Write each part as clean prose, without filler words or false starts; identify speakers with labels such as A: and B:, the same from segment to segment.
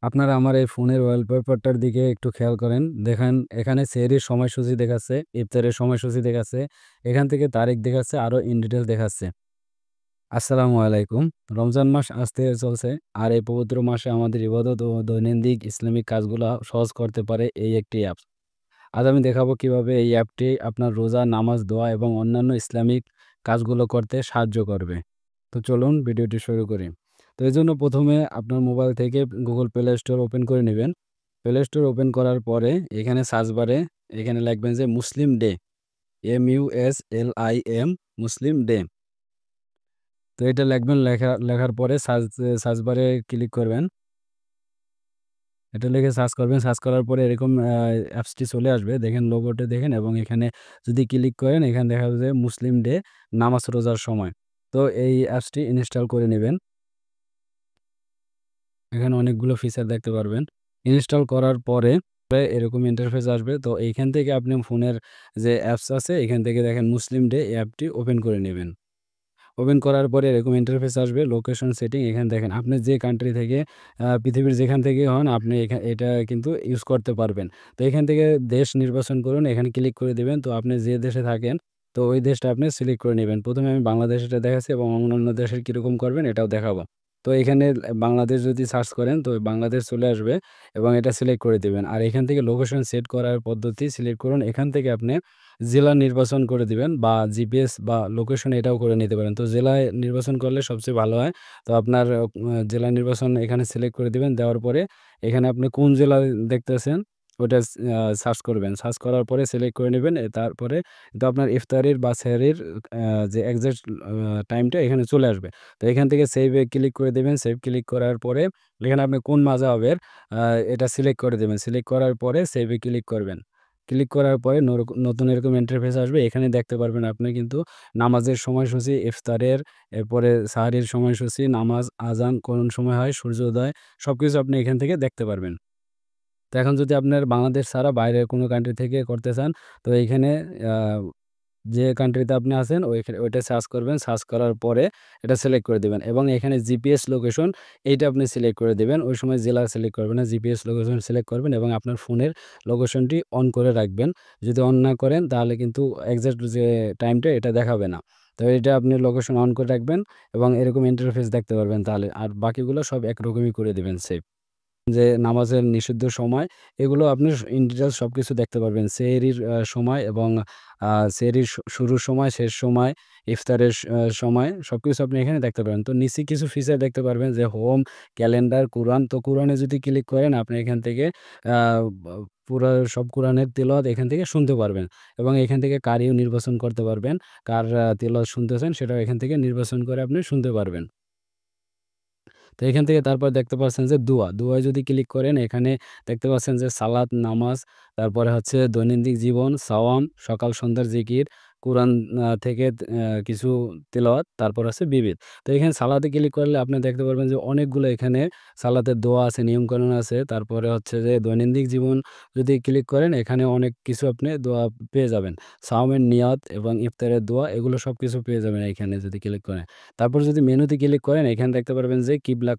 A: আপনারা আমার এই ফোনের ওয়ালপেপারটার দিকে একটু খেয়াল করেন। দেখেন এখানে সেহরির সময়সূচি দেখাচ্ছে, ইফতারের সময়সূচি দেখাচ্ছে। এখান থেকে তারিখ দেখাচ্ছে, আরো ইন ডিটেইল দেখাচ্ছে। আসসালামু আলাইকুম। রমজান মাস আজ থেকে চলছে। আর এই পবিত্র মাসে আমাদের ইবাদত ও দৈনন্দিন ইসলামিক কাজগুলা সহজ করতে পারে এই একটি অ্যাপ। আজ আমি দেখাবো কিভাবে এই অ্যাপটি আপনার রোজা, নামাজ, দোয়া এবং অন্যান্য ইসলামিক কাজগুলো করতে সাহায্য করবে। তো চলুন ভিডিওটি শুরু করি। তো এজন্য ১ম এ আপনার মোবাইল থেকে Google Play Store ওপেন করে নিবেন। Play Store ওপেন করার পরে এখানে সার্চ বারে এখানে লিখবেন যে মুসলিম ডে, MUSLIM মুসলিম ডে। তো এটা লিখবেন, লেখার পরে সার্চ বারে ক্লিক করবেন। এটা লিখে সার্চ করবেন। সার্চ করার পরে এরকম অ্যাপসটি চলে আসবে। দেখেন লোগোটা দেখেন এবং এখানে যদি ক্লিক করেন এখানে দেখা যাবে যে মুসলিম ডে, নামাজ রোজার সময়। তো এই অ্যাপসটি ইনস্টল করে নিবেন। এখানে অনেকগুলো ফিচার দেখতে পারবেন। ইনস্টল করার পরে এরকম ইন্টারফেস আসবে। তো এইখান থেকে আপনি ফোনের যে অ্যাপস আছে এখান থেকে দেখেন মুসলিম ডে অ্যাপটি ওপেন করে নিবেন। ওপেন করার পরে এরকম ইন্টারফেস আসবে। লোকেশন সেটিং এখানে দেখেন আপনি যে কান্ট্রি থেকে পৃথিবীর যেখান থেকে হন আপনি এটা কিন্তু ইউজ করতে পারবেন। তো এখান থেকে দেশ নির্বাচন করুন, এখানে ক্লিক করে দিবেন। তো আপনি যে দেশে থাকেন তো ওই দেশটা আপনি সিলেক্ট করে নিবেন। ১ম এ আমি বাংলাদেশটা দেখাচ্ছি এবং অন্যান্য দেশের কিরকম করবেন এটাও দেখাবো। তো এখানে বাংলাদেশ যদি সার্চ করেন তো বাংলাদেশ চলে আসবে এবং এটা সিলেক্ট করে দিবেন। আর এখান থেকে লোকেশন সেট করার পদ্ধতি সিলেক্ট করুন। এখান থেকে আপনি জেলা নির্বাচন করে দিবেন বা জিপিএস বা লোকেশন এটাও করে নিতে পারেন। তো জেলায় নির্বাচন করলে সবচেয়ে ভালো হয়। তো আপনার জেলা নির্বাচন এখানে সিলেক্ট করে দিবেন। দেওয়ার পরে এখানে আপনি কোন জেলা দেখতেছেন ওটা সার্চ করবেন। সার্চ করার পরে সিলেক্ট করে নিবেন। তারপরে কিন্তু আপনার ইফতারির বা সেহরির যে এক্সাক্ট টাইমটা এখানে চলে আসবে। তো এখান থেকে সেভ এ ক্লিক করে দিবেন। সেভ ক্লিক করার পরে এখানে আপনি কোন মাযহাবের এটা সিলেক্ট করে দিবেন। সিলেক্ট করার পরে সেভ এ ক্লিক করবেন। ক্লিক করার পরে নতুন এরকম ইন্টারফেস আসবে। এখানে দেখতে পারবেন আপনি কিন্তু নামাজের সময়সূচি, ইফতারের, এরপরে সাহারির সময়সূচি, নামাজ, আযান কোন সময় হয়, সূর্যোদয় সবকিছু আপনি এখান থেকে দেখতে পারবেন। তো এখন যদি আপনার বাংলাদেশ ছাড়া বাইরের কোনো কান্ট্রি থেকে করতে চান তো এইখানে আ যে কান্ট্রিতে আপনি আছেন ওইটা সার্চ করবেন। সার্চ করার পরে এটা সিলেক্ট করে দিবেন এবং এখানে জিপিএস লোকেশন এইটা আপনি সিলেক্ট করে দিবেন। ওই সময় জেলা সিলেক্ট করবেন না, জিপিএস লোকেশন সিলেক্ট করবেন এবং আপনার ফোনের লোকেশনটি অন করে রাখবেন। যদি অন না করেন তাহলে কিন্তু এক্সাক্ট যে টাইমটা এটা দেখাবে না। তো এটা আপনি লোকেশন অন করে রাখবেন এবং এরকম ইন্টারফেস দেখতে পারবেন তাহলে। আর বাকিগুলো সব একরকমই করে দিবেন সেভ। যে নামাজের নিষিদ্ধ সময় এগুলো আপনি ইন ডিটেইলস সবকিছু দেখতে পারবেন। সেহরির সময় এবং সেহরির শুরুর সময়, শেষ সময়, ইফতারের সময় সবকিছু আপনি এখানে দেখতে পারবেন। তো নিচে কিছু ফিচার দেখতে পারবেন যে হোম, ক্যালেন্ডার, কুরআন। তো কুরআনে যদি ক্লিক করেন আপনি এখান থেকে আ বা পুরা সব কুরআনের তিলাওয়াত এখান থেকে শুনতে পারবেন এবং এখান থেকে কারিও নির্বাচন করতে পারবেন। কার তিলাওয়াত শুনতেছেন সেটাও এখান থেকে নির্বাচন করে আপনি শুনতে পারবেন। তো এখান থেকে তারপর দেখতে পাচ্ছেন যে দোয়া। দোয়ায় যদি ক্লিক করেন এখানে দেখতে পাচ্ছেন যে সালাত, নামাজ, তারপরে হচ্ছে দৈনন্দিন জীবন, সাওয়াম, সকাল সন্ধ্যার জিকির, কুরআন থেকে কিছু তিলাওয়াত, তারপর আছে বিবিধ। তো এখানে সালাতে ক্লিক করলে আপনি দেখতে পারবেন যে অনেকগুলো এখানে সালাতের দোয়া আছে, নিয়মকানুন আছে। তারপরে হচ্ছে যে দৈনন্দিন জীবন যদি ক্লিক করেন এখানে অনেক কিছু আপনি দোয়া পেয়ে যাবেন। সাওমের নিয়াত এবং ইফতারের দোয়া এগুলো সবকিছু পেয়ে যাবেন এইখানে যদি ক্লিক করেন। তারপর যদি মেনুতে ক্লিক করেন এখানে দেখতে পারবেন যে কিবলা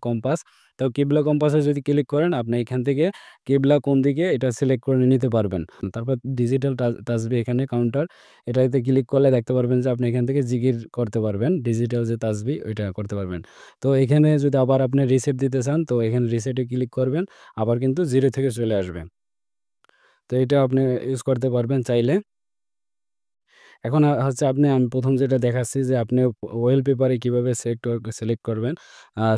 A: কম্পাস। তো কিবলা কম্পাসে যদি ক্লিক করেন আপনি এখান থেকে কিবলা কোন দিকে এটা সিলেক্ট করে নিতে পারবেন। তারপর ডিজিটাল তাসবিহ এখানে কাউন্টার এটাতে ক্লিক করলে দেখতে পারবেন যে আপনি এখান থেকে জিকির করতে পারবেন। ডিজিটাল যে তাসবিহ ওইটা করতে পারবেন। তো এখানে যদি আবার আপনি রিসেট দিতে চান তো এখানে রিসেটে ক্লিক করবেন। আবার কিন্তু 0 থেকে চলে আসবে। তো এটা আপনি ইউজ করতে পারবেন চাইলে। এখন হচ্ছে আমি ১ম যেটা দেখাচ্ছি যে আপনি ওয়ালপেপারে কিভাবে সিলেক্ট করবেন,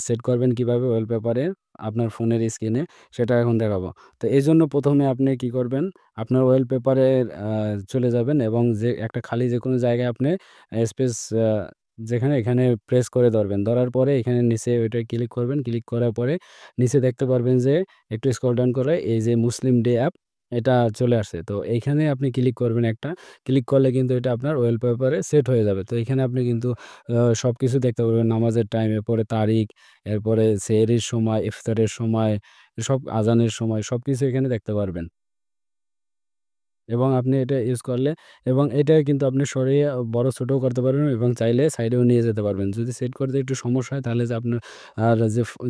A: সেট করবেন কিভাবে ওয়ালপেপারে আপনার ফোনের স্ক্রিনে সেটা এখন দেখাবো। তো এজন্য ১ম এ আপনি কি করবেন, আপনার ওয়ালপেপারের চলে যাবেন এবং যে একটা খালি যেকোনো জায়গায় আপনি স্পেস যেখানে এখানে প্রেস করে ধরবেন। ধরার পরে এখানে নিচে ওইটায় ক্লিক করবেন। ক্লিক করার পরে নিচে দেখতে পারবেন যে একটু স্ক্রল ডাউন করে এই যে মুসলিম ডে অ্যাপ এটা চলে আসছে। তো এইখানে আপনি ক্লিক করবেন একটা। ক্লিক করলে কিন্তু এটা আপনার ওয়ালপেপারে সেট হয়ে যাবে। তো এখানে আপনি কিন্তু সবকিছু দেখতে পারবেন নামাজের টাইম, এরপরে তারিখ, এরপরে সেহরির সময়, ইফতারের সময়, সব আজানের সময় সবকিছু এখানে দেখতে পারবেন। এবং আপনি এটা ইউজ করলে এবং এটা কিন্তু আপনি সরিয়ে বড় ছোটও করতে পারবেন এবং চাইলে সাইডেও নিয়ে যেতে পারবেন। যদি সেট করতে একটু সমস্যা হয় তাহলে যে আপনার আর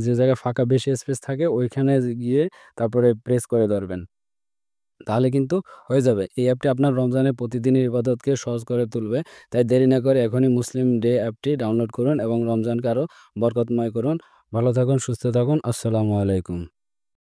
A: যে জায়গায় ফাঁকা বেশি স্পেস থাকে ওইখানে গিয়ে তারপরে প্রেস করে ধরবেন। তাহলে কিন্তু হয়ে যাবে। এই অ্যাপটি আপনার রমজানের প্রতিদিনের ইবাদতকে সহজ করে তুলবে। তাই দেরি না করে এখনই মুসলিম ডে অ্যাপটি ডাউনলোড করুন এবং রমজানকে আরো বরকতময় করুন। ভালো থাকুন, সুস্থ থাকুন। আসসালামু আলাইকুম।